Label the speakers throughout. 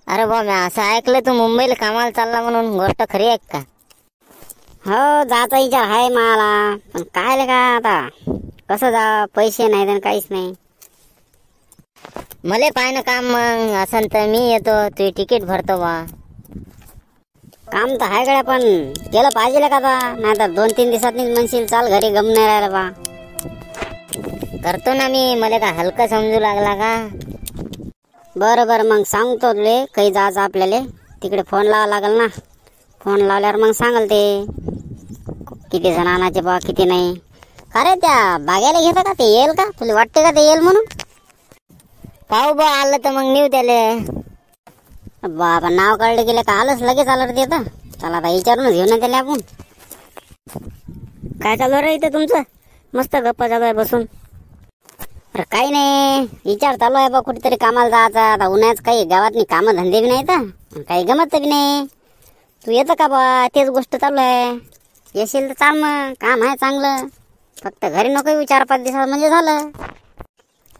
Speaker 1: अरे बा, मी असं ऐकलं तू मुंबईला कामाला चालला म्हणून. गोष्ट खरी आहे का?
Speaker 2: हो, जायचा विचार आहे मला, पण काय का आता कसं जा, पैसे नाही तर काहीच नाही.
Speaker 1: मले पाय ना काम, मग असं तर मी येतो, तुझी तिकीट भरतो बा.
Speaker 2: काम तर आहे गड्या, पण केलं पाहिजे का आता, नाही तर 2-3 दिवसात म्हणशील चाल घरी, गम नाही राहिलं बा.
Speaker 1: करतो ना मी, मला का हलकं समजू लागला का?
Speaker 2: बरं बरं, मग सांगतो तुले, काही जायचं आपल्याला तिकडे फोन लावा लागल ना. फोन लावल्यावर मग सांगल ते किती जण आणायचे बा, किती नाही. अरे त्या बागेला घेता का, ते येईल का? तुला वाटते का ते येईल म्हणून?
Speaker 1: पाहू बा, आलं तर मग नेऊ त्याले.
Speaker 2: बाबा, नाव काढले गेले का आलंच लगेच आलं रे ते. चला आता विचारूनच घेऊ ना त्याला आपण.
Speaker 1: काय चालू रे इथं तुमचं? मस्त गप्पा चालू आहे बसून.
Speaker 2: अरे काही नाही, विचार चालू आहे बा कुठेतरी कामाला जायचा. आता उन्हाळ्यात काही गावातनी कामं धंदे बी नाही तर काही गमत बी नाही. तू येतं का बा? तेच गोष्ट चालू आहे. येशील तर चाल, मग काम आहे चांगलं. फक्त घरी नको येऊ 4-5 दिवसात म्हणजे झालं.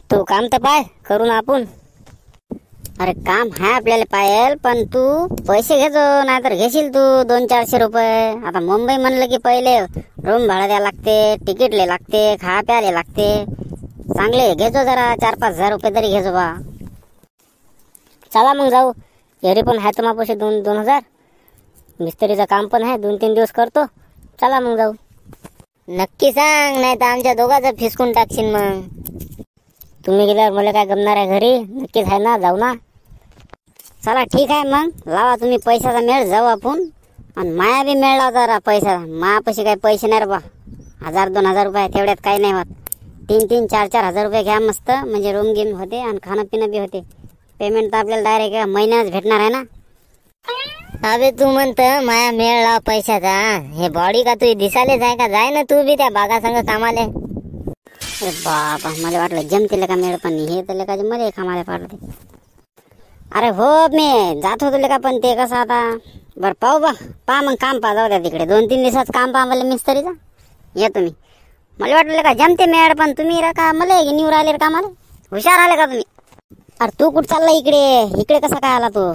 Speaker 1: तू काम तर पाय करून आपण.
Speaker 2: अरे काम आहे आपल्याला पायल, पण तू पैसे घेजो, नाहीतर घेशील तू 200-400 रुपये. आता मुंबई म्हणलं की पहिले रूम भाडा द्यायला लागते, तिकीटले लागते, खा प्याले लागते. चांगले घेजो जरा, 4-5 हजार रुपये तरी घेजो बा.
Speaker 1: चला मग जाऊ. घरी पण आहे तुम्हाला 2-2 हजार. मिस्त्रीचं काम पण आहे, 2-3 दिवस करतो. चला मग जाऊ. नक्की सांग, नाही तर आमच्या दोघांचं फिसकून टाकशील मग. तुम्ही गेल्यावर मला काय गमणार आहे घरी? नक्कीच आहे ना, जाऊ ना.
Speaker 2: चला ठीक आहे, मग लावा तुम्ही पैशाचा मेळ, जाऊ आपण. आणि माया बी मेळ लावा जरा पैसा. मायापाशी काही पैसे नाही रे बा. 1,000-2,000 रुपये तेवढ्यात काही नाही होत. 3-3, 4-4 हजार रुपये घ्या मस्त, म्हणजे रूम गेम होते आणि खाणं पिणं बी होते. पेमेंट तर आपल्याला डायरेक्ट महिन्याच भेटणार आहे ना.
Speaker 1: अबे तू म्हणत माया मेळ लाव पैशाचा. हे बॉडी का तुझी दिसालेच आहे का? जाय ना तू बी त्या बागा संग कामाले.
Speaker 2: अरे बाबा, मला वाटलं जमतील का मेळ, पण हे तर का मला कामाला पाडते. अरे हो, मी जात होतो का, पण ते कसं आता. बरं पाहू बा, पहा मग काम पहा, जाऊ द्या तिकडे. 2-3 दिवसात काम पहा मला मिस्त्रीचा. या तुम्ही. मला वाटलं का जमते मेळ, पण तुम्ही का मला निवर आले रे कामाला. हुशार आले का तुम्ही? अरे तू कुठं चालला इकडे? इकडे कसा काय आला तू?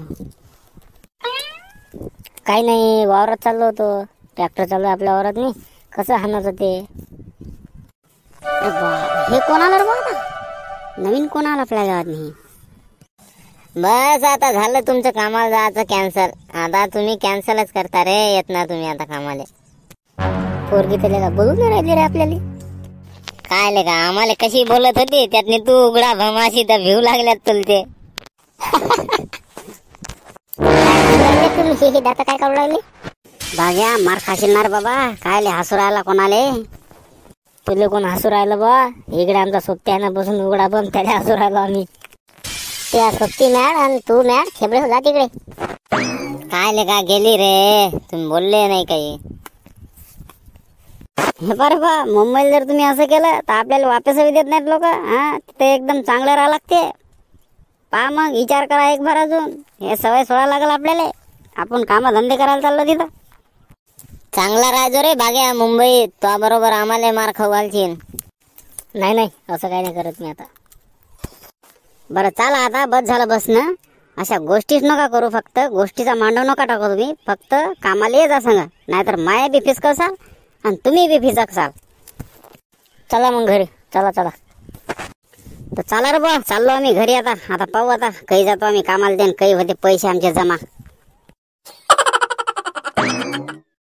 Speaker 1: काही नाही, वावरात चाललो होतो. ट्रॅक्टर चालू आहे आपल्या वावरात. मी कसं हाणत होते.
Speaker 2: अरे बा, हे कोण आलं रे बा आता? नवीन कोण आला आपल्या गावात? नाही
Speaker 1: बस आता झालं तुमचं कामाला जायचं कॅन्सल. आता तुम्ही कॅन्सलच करता रे, येत ना तुम्ही आता कामाले. पोरगी तर का बोलून नाही राहिली रे आपल्याला. काय ले का आम्हाला कशी बोलत होती, त्यातनी तू उघडा भमाशी तर भिऊ लागल्यात तुलते.
Speaker 2: तुम्ही दाता काय करू लागले? भाग्या, मार खाशील ना रे बाबा. काय हसू राहिला कोणाले?
Speaker 1: तुला कोण हसू राहिलं बा? इकडे आमचा सोबत्यानं बसून उघडा बम, त्याला हसू राहिलो आम्ही.
Speaker 2: त्या सोबती मॅड आणि तू मॅड खेबडे जा तिकडे.
Speaker 1: काय ले का गेली रे? तुम्ही बोलले नाही काही.
Speaker 2: हे बरं बा, मुंबईला जर तुम्ही असं केलं तर आपल्याला वापस देत नाहीत लोक. हा, तिथे एकदम चांगलं राहावं लागते. पहा मग, विचार करा एक बार अजून. हे सवय सोडा लागल आपल्याला. आपण कामधंदे करायला चाललो तिथं.
Speaker 1: चांगला राहायचो रे भाग्या मुंबईत. तो बरोबर आम्हाला मार खाऊ घालशील.
Speaker 2: नाही नाही, असं काही नाही करत मी आता. बरं चला आता, बस झालं बस ना. अशा गोष्टीच नका करू. फक्त गोष्टीचा मांडव नका टाकू तुम्ही. फक्त कामाला ये जा सांगा, नाहीतर माया बी फिसकसाल आणि तुम्ही बी फिसकसाल.
Speaker 1: चला मग घरी. चला चला.
Speaker 2: तर चला रे बा, चाललो आम्ही घरी आता. आता पाहू आता, काही जातो आम्ही कामाला देईन, काही होते पैसे आमचे जमा.